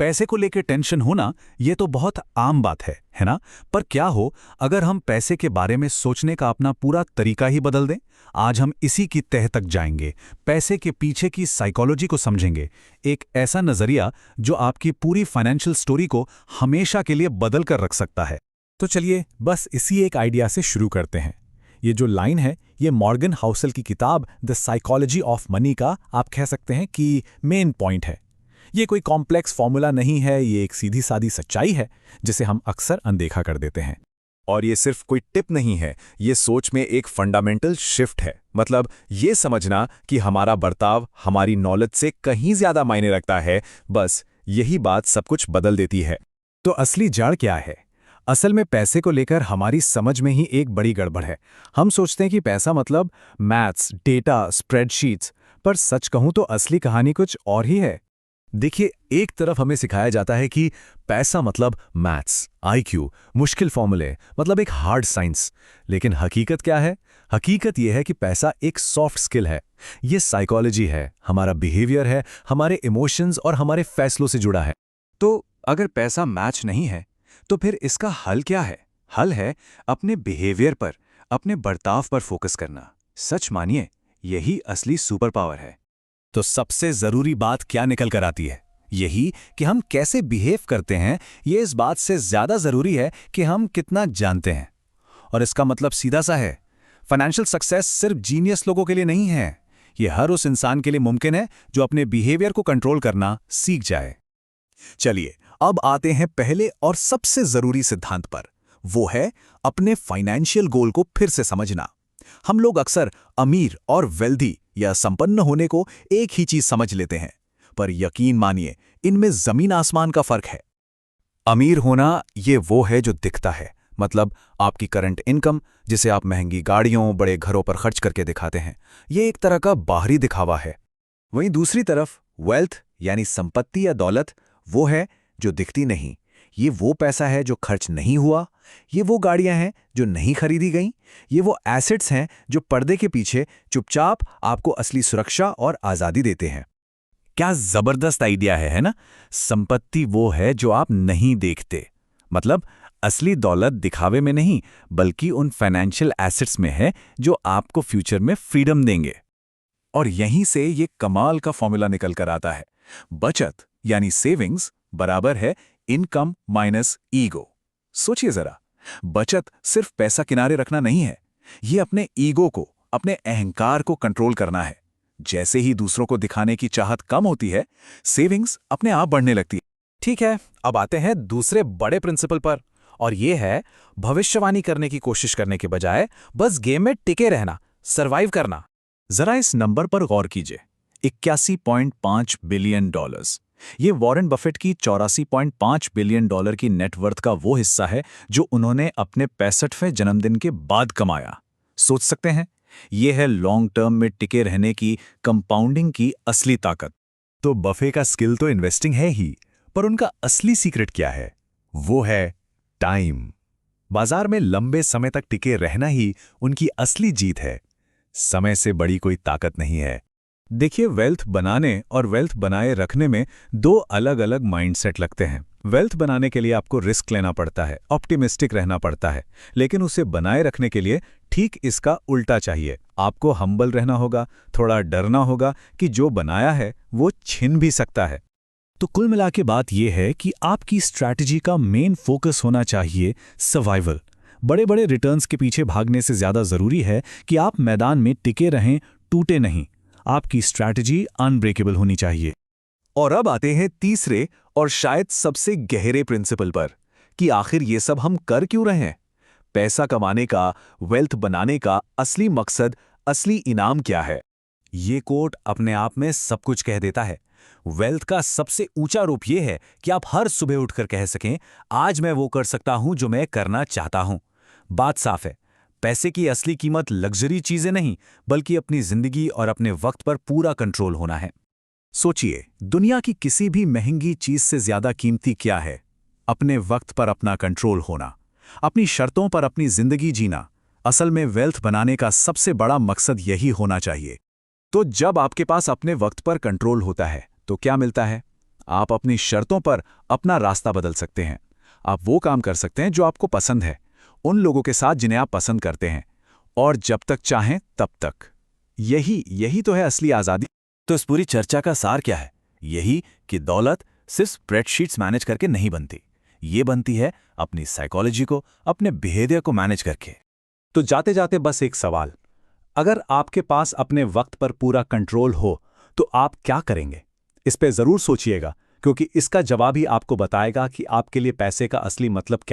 पैसे को लेकर टेंशन होना ये तो बहुत आम बात है ना? पर क्या हो अगर हम पैसे के बारे में सोचने का अपना पूरा तरीका ही बदल दें? आज हम इसी की तह तक जाएंगे, पैसे के पीछे की साइकोलॉजी को समझेंगे, एक ऐसा नजरिया जो आपकी पूरी फाइनेंशियल स्टोरी को हमेशा के लिए बदल कर रख सकता है। तो चलिए बस इसी एक आइडिया से शुरू करते हैं। ये जो लाइन है ये मॉर्गन हाउसल की किताब द साइकोलॉजी ऑफ मनी का आप कह सकते हैं कि मेन पॉइंट है। ये कोई कॉम्प्लेक्स फॉर्मूला नहीं है, ये एक सीधी सादी सच्चाई है जिसे हम अक्सर अनदेखा कर देते हैं। और ये सिर्फ कोई टिप नहीं है, ये सोच में एक फंडामेंटल शिफ्ट है। मतलब ये समझना कि हमारा बर्ताव हमारी नॉलेज से कहीं ज्यादा मायने रखता है, बस यही बात सब कुछ बदल देती है। तो असली जड़ क्या है? असल में पैसे को लेकर हमारी समझ में ही एक बड़ी गड़बड़ है। हम सोचते हैं कि पैसा मतलब मैथ्स, डेटा, स्प्रेडशीट्स, पर सच कहूं तो असली कहानी कुछ और ही है। देखिए, एक तरफ हमें सिखाया जाता है कि पैसा मतलब मैथ्स, आईक्यू, मुश्किल फॉर्मूले, मतलब एक हार्ड साइंस। लेकिन हकीकत क्या है? हकीकत यह है कि पैसा एक सॉफ्ट स्किल है। ये साइकोलॉजी है, हमारा बिहेवियर है, हमारे इमोशंस और हमारे फैसलों से जुड़ा है। तो अगर पैसा मैच नहीं है तो फिर इसका हल क्या है? हल है अपने बिहेवियर पर, अपने बर्ताव पर फोकस करना। सच मानिए, यही असली सुपर पावर है। तो सबसे जरूरी बात क्या निकल कर आती है? यही कि हम कैसे बिहेव करते हैं। ये इस बात से ज्यादा जरूरी है कि हम कितना जानते हैं। और इसका मतलब सीधा सा है, फाइनेंशियल सक्सेस सिर्फ जीनियस लोगों के लिए नहीं है। ये हर उस इंसान के लिए मुमकिन है जो अपने बिहेवियर को कंट्रोल करना सीख जाए। चलिए अब आते हैं पहले और सबसे जरूरी सिद्धांत पर। वो है अपने फाइनेंशियल गोल को फिर से समझना। हम लोग अक्सर अमीर और वेल्दी या संपन्न होने को एक ही चीज समझ लेते हैं, पर यकीन मानिए इनमें जमीन आसमान का फर्क है। अमीर होना ये वो है जो दिखता है, मतलब आपकी करंट इनकम, जिसे आप महंगी गाड़ियों, बड़े घरों पर खर्च करके दिखाते हैं। ये एक तरह का बाहरी दिखावा है। वहीं दूसरी तरफ वेल्थ यानी संपत्ति या दौलत वो है जो दिखती नहीं। ये वो पैसा है जो खर्च नहीं हुआ, ये वो गाड़ियां हैं जो नहीं खरीदी गईं, ये वो एसेट्स हैं जो पर्दे के पीछे चुपचाप आपको असली सुरक्षा और आज़ादी देते हैं। क्या जबरदस्त आइडिया है ना? संपत्ति वो है जो आप नहीं देखते। मतलब असली दौलत दिखावे में नहीं, बल्कि उन फाइनेंशियल एसेट्स में है जो आपको फ्यूचर में फ्रीडम देंगे। और यहीं से ये कमाल का फॉर्मूला निकल कर आता है। बचत यानी सेविंग्स बराबर है इनकम माइनस ईगो। सोचिए जरा, बचत सिर्फ पैसा किनारे रखना नहीं है, ये अपने ईगो को, अपने अहंकार को कंट्रोल करना है। जैसे ही दूसरों को दिखाने की चाहत कम होती है, सेविंग्स अपने आप बढ़ने लगती है। ठीक है, अब आते हैं दूसरे बड़े प्रिंसिपल पर, और ये है भविष्यवाणी करने की कोशिश करने के बजाय बस गेम में टिके रहना, सरवाइव करना। जरा इस नंबर पर गौर कीजिए, 81.5 बिलियन डॉलर्स। ये वॉरेन बफेट की 84.5 बिलियन डॉलर की नेटवर्थ का वो हिस्सा है जो उन्होंने अपने 65वें जन्मदिन के बाद कमाया। सोच सकते हैं, ये है लॉन्ग टर्म में टिके रहने की, कंपाउंडिंग की असली ताकत। तो बफे का स्किल तो इन्वेस्टिंग है ही, पर उनका असली सीक्रेट क्या है? वो है टाइम। बाजार में लंबे समय तक टिके रहना ही उनकी असली जीत है। समय से बड़ी कोई ताकत नहीं है। देखिए, वेल्थ बनाने और वेल्थ बनाए रखने में दो अलग अलग माइंडसेट लगते हैं। वेल्थ बनाने के लिए आपको रिस्क लेना पड़ता है, ऑप्टिमिस्टिक रहना पड़ता है, लेकिन उसे बनाए रखने के लिए ठीक इसका उल्टा चाहिए। आपको हम्बल रहना होगा, थोड़ा डरना होगा कि जो बनाया है वो छिन भी सकता है। तो कुल मिला के बात यह है कि आपकी स्ट्रैटेजी का मेन फोकस होना चाहिए सर्वाइवल। बड़े बड़े रिटर्न्स के पीछे भागने से ज्यादा जरूरी है कि आप मैदान में टिके रहें, टूटे नहीं। आपकी स्ट्रैटेजी अनब्रेकेबल होनी चाहिए। और अब आते हैं तीसरे और शायद सबसे गहरे प्रिंसिपल पर, कि आखिर ये सब हम कर क्यों रहे हैं। पैसा कमाने का, वेल्थ बनाने का असली मकसद, असली इनाम क्या है? ये कोट अपने आप में सब कुछ कह देता है। वेल्थ का सबसे ऊंचा रूप यह है कि आप हर सुबह उठकर कह सकें, आज मैं वो कर सकता हूं जो मैं करना चाहता हूं। बात साफ है, पैसे की असली कीमत लग्जरी चीजें नहीं, बल्कि अपनी जिंदगी और अपने वक्त पर पूरा कंट्रोल होना है। सोचिए, दुनिया की किसी भी महंगी चीज से ज्यादा कीमती क्या है? अपने वक्त पर अपना कंट्रोल होना, अपनी शर्तों पर अपनी जिंदगी जीना। असल में वेल्थ बनाने का सबसे बड़ा मकसद यही होना चाहिए। तो जब आपके पास अपने वक्त पर कंट्रोल होता है तो क्या मिलता है? आप अपनी शर्तों पर अपना रास्ता बदल सकते हैं। आप वो काम कर सकते हैं जो आपको पसंद है, उन लोगों के साथ जिन्हें आप पसंद करते हैं, और जब तक चाहें तब तक। यही तो है असली आज़ादी। तो इस पूरी चर्चा का सार क्या है? यही कि दौलत सिर्फ स्प्रेडशीट्स मैनेज करके नहीं बनती, ये बनती है अपनी साइकोलॉजी को, अपने बिहेवियर को मैनेज करके। तो जाते जाते बस एक सवाल, अगर आपके पास अपने वक्त पर पूरा कंट्रोल हो तो आप क्या करेंगे? इस पे जरूर सोचिएगा, क्योंकि इसका जवाब ही आपको बताएगा कि आपके लिए पैसे का असली मतलब क्या